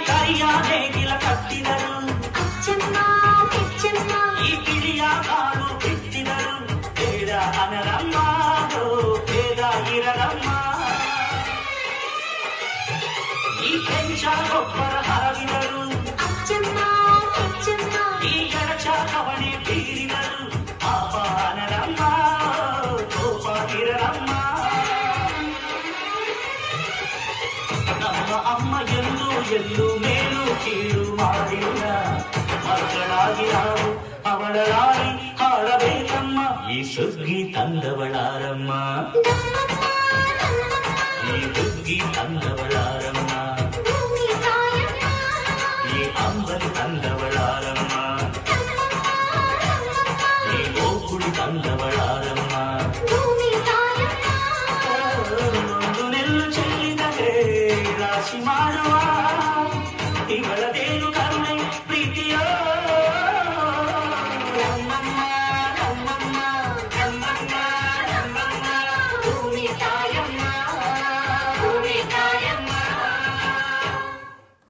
ಕರಿಯಾದೆ ಗಿಲ ಕಟ್ಟಿದರು ಈ ಕಿಳಿಯ ಕಾಲು ಬಿಟ್ಟಿದರು ಬೇಡ ಅನರಮ್ಮ ಬೇಗ ಇರರಮ್ಮ ಈ ಕೆಂಚ ಗೊಬ್ಬರ ಹಾರಿದರು ಈ ಎಡಚ ಕವಣೆ ಬೀರಿದರು ಪಾಪ ಅನರಮ್ಮ ಕೋಪ ಇರರಮ್ಮ ನಮ್ಮ ಅಮ್ಮ ಎಲ್ಲೂ ಮೇಲೂ ಕೀಳು ಮಾಡಿಲ್ಲ ಮಕ್ಕಳಾಗಿ ನಾವು ಅವಳಾಗಿ ಹಾಡಬೇಕಮ್ಮ ಈ ಸುಗ್ಗಿ ತಂದವಳಾರಮ್ಮ ಈ ಹುಗ್ಗಿ ತಂದವಳಾರಮ್ಮ ಈ ಅಂಬಲಿ ತಂದವಳಾರಮ್ಮ ಈ ಗೋಕುಳಿ ತಂದವಳಾರಮ್ಮ